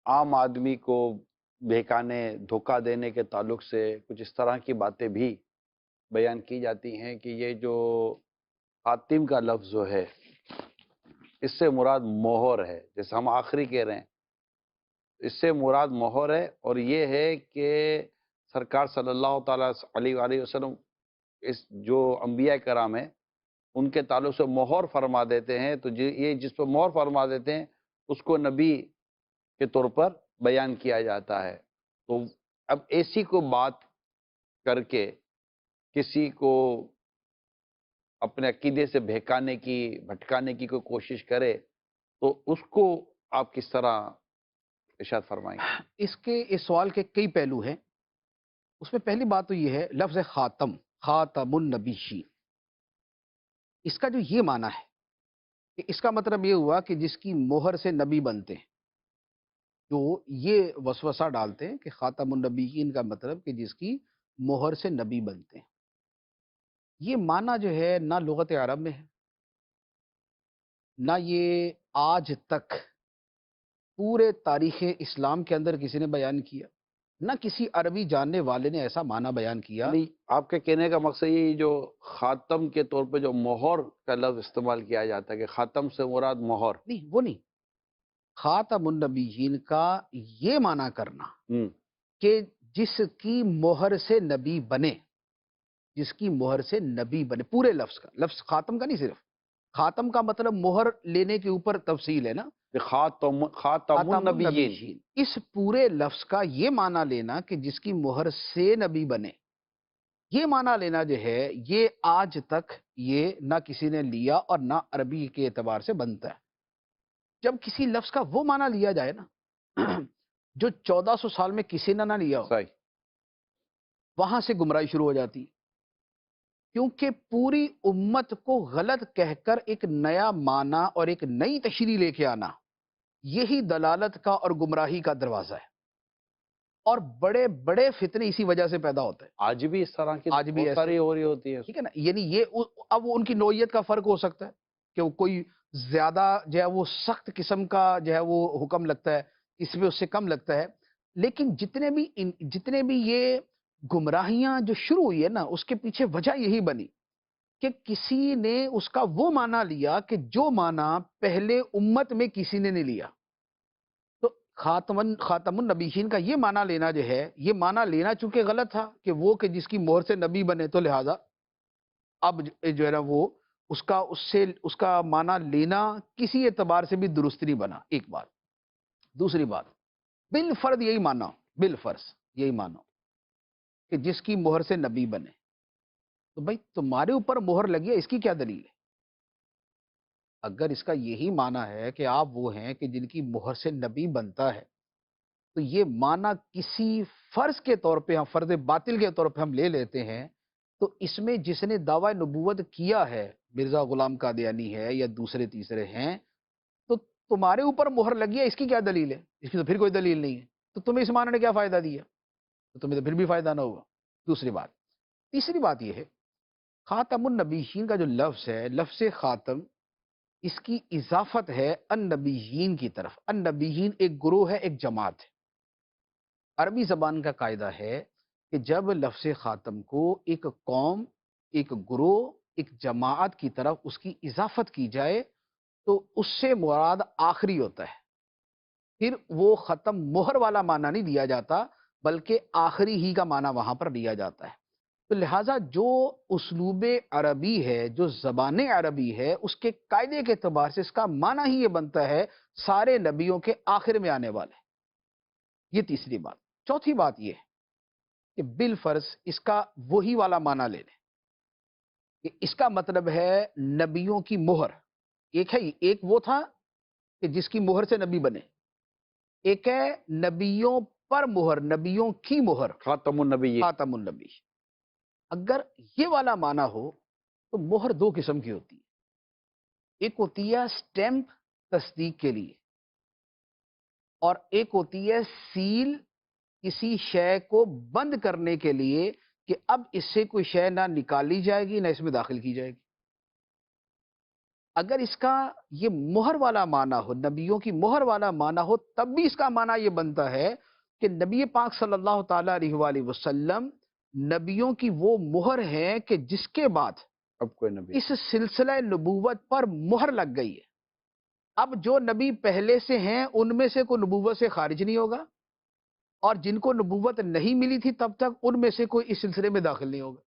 عام آدمی کو بہکانے دھوکہ دینے کے تعلق سے کچھ اس طرح کی باتیں بھی بیان کی جاتی ہیں کہ یہ جو خاتم کا لفظ جو ہے اس سے مراد مہر ہے، جیسے ہم آخری کہہ رہے ہیں، اس سے مراد مہر ہے، اور یہ ہے کہ سرکار صلی اللہ تعالیٰ علیہ وآلہ وسلم اس جو انبیاء کرام ہیں ان کے تعلق سے مہر فرما دیتے ہیں، تو یہ جس پہ مہر فرما دیتے ہیں اس کو نبی کے طور پر بیان کیا جاتا ہے۔ تو اب ایسی کو بات کر کے کسی کو اپنے عقیدے سے بہکانے کی بھٹکانے کی کوئی کوشش کرے تو اس کو آپ کس طرح ارشاد فرمائیں گے؟ اس سوال کے کئی پہلو ہیں۔ اس میں پہلی بات تو یہ ہے، لفظ خاتم، خاتم النبیین، اس کا جو یہ معنی ہے کہ اس کا مطلب یہ ہوا کہ جس کی مہر سے نبی بنتے ہیں۔ جو یہ وسوسہ ڈالتے ہیں کہ خاتم النبیین کا مطلب کہ جس کی مہر سے نبی بنتے ہیں، یہ معنی جو ہے نہ لغت عرب میں ہے، نہ یہ آج تک پورے تاریخ اسلام کے اندر کسی نے بیان کیا، نہ کسی عربی جاننے والے نے ایسا معنی بیان کیا۔ یعنی آپ کے کہنے کا مقصد یہ جو خاتم کے طور پہ جو مہر کا لفظ استعمال کیا جاتا ہے کہ خاتم سے مراد مہر۔ نہیں، وہ نہیں، خاتم النبیین کا یہ معنی کرنا ہم، کہ جس کی مہر سے نبی بنے، جس کی مہر سے نبی بنے، پورے لفظ کا، لفظ خاتم کا نہیں، صرف خاتم کا مطلب مہر لینے کے اوپر تفصیل ہے نا، کہ خاتم خاتم النبیین۔ النبیین، اس پورے لفظ کا یہ معنی لینا کہ جس کی مہر سے نبی بنے، یہ معنی لینا جو ہے یہ آج تک یہ نہ کسی نے لیا اور نہ عربی کے اعتبار سے بنتا ہے۔ جب کسی لفظ کا وہ معنی لیا جائے نا جو 1400 سال میں کسی نے نہ لیا ہو، صحیح۔ وہاں سے گمراہی شروع ہو جاتی ہے، کیونکہ پوری امت کو غلط کہہ کر ایک نیا معنی اور ایک نئی تشریح لے کے آنا، یہی دلالت کا اور گمراہی کا دروازہ ہے، اور بڑے بڑے فتنے اسی وجہ سے پیدا ہوتے ہیں۔ آج بھی اس طرح کی آج بھی بہت ایسے، ساری ہو رہی ہوتی ہے۔ ٹھیک ہے نا، یعنی یہ اب ان کی نوعیت کا فرق ہو سکتا ہے کہ وہ کوئی زیادہ جو ہے وہ سخت قسم کا جو ہے وہ حکم لگتا ہے، اس میں اس سے کم لگتا ہے، لیکن جتنے بھی یہ گمراہیاں جو شروع ہوئی ہے نا، اس کے پیچھے وجہ یہی بنی کہ کسی نے اس کا وہ معنی لیا کہ جو معنی پہلے امت میں کسی نے نہیں لیا۔ تو خاتم النبیین کا یہ معنی لینا جو ہے، یہ معنی لینا چونکہ غلط تھا کہ وہ کہ جس کی مہر سے نبی بنے، تو لہذا اب جو ہے نا وہ اس کا معنی لینا کسی اعتبار سے بھی درست نہیں بنا، ایک بات۔ دوسری بات، بالفرض یہی مانو، بالفرض یہی مانو کہ جس کی مہر سے نبی بنے، تو بھائی تمہارے اوپر مہر لگی ہے، اس کی کیا دلیل ہے؟ اگر اس کا یہی معنی ہے کہ آپ وہ ہیں کہ جن کی مہر سے نبی بنتا ہے، تو یہ معنی کسی فرض کے طور پہ، ہم فرض باطل کے طور پہ ہم لے لیتے ہیں، تو اس میں جس نے دعویٰ نبوت کیا ہے، مرزا غلام قادیانی ہے یا دوسرے تیسرے ہیں، تو تمہارے اوپر مہر لگی ہے، اس کی کیا دلیل ہے؟ اس کی تو پھر کوئی دلیل نہیں ہے، تو تمہیں اس معنی نے کیا فائدہ دیا؟ تو تمہیں تو پھر بھی فائدہ نہ ہوگا۔ دوسری بات، تیسری بات یہ ہے، خاتم النبیین کا جو لفظ ہے، لفظ خاتم، اس کی اضافت ہے النبیین کی طرف۔ النبیین ایک گروہ ہے، ایک جماعت ہے۔ عربی زبان کا قاعدہ ہے کہ جب لفظ خاتم کو ایک قوم، ایک گروہ، ایک جماعت کی طرف اس کی اضافت کی جائے تو اس سے مراد آخری ہوتا ہے، پھر وہ ختم مہر والا معنی نہیں دیا جاتا، بلکہ آخری ہی کا معنی وہاں پر لیا جاتا ہے۔ تو لہٰذا جو اسلوب عربی ہے، جو زبان عربی ہے، اس کے قاعدے کے اعتبار سے اس کا معنی ہی یہ بنتا ہے سارے نبیوں کے آخر میں آنے والے۔ یہ تیسری بات۔ چوتھی بات یہ ہے کہ بالفرض اس کا وہی والا معنی لے لیں کہ اس کا مطلب ہے نبیوں کی مہر، ایک ہے، ایک وہ تھا کہ جس کی مہر سے نبی بنے، ایک ہے نبیوں پر مہر، نبیوں کی مہر، خاتم النبیین۔ خاتم النبی۔ اگر یہ والا معنی ہو تو مہر دو قسم کی ہوتی ہے، ایک ہوتی ہے سٹیمپ تصدیق کے لیے، اور ایک ہوتی ہے سیل کسی شے کو بند کرنے کے لیے کہ اب اس سے کوئی شے نہ نکالی جائے گی نہ اس میں داخل کی جائے گی۔ اگر اس کا یہ مہر والا معنی ہو، نبیوں کی مہر والا معنی ہو، تب بھی اس کا معنی یہ بنتا ہے کہ نبی پاک صلی اللہ تعالی علیہ وآلہ وسلم نبیوں کی وہ مہر ہے کہ جس کے بعد اب کوئی نبی اس سلسلہ نبوت پر مہر لگ گئی ہے۔ اب جو نبی پہلے سے ہیں ان میں سے کوئی نبوت سے خارج نہیں ہوگا، اور جن کو نبوت نہیں ملی تھی تب تک ان میں سے کوئی اس سلسلے میں داخل نہیں ہوگا۔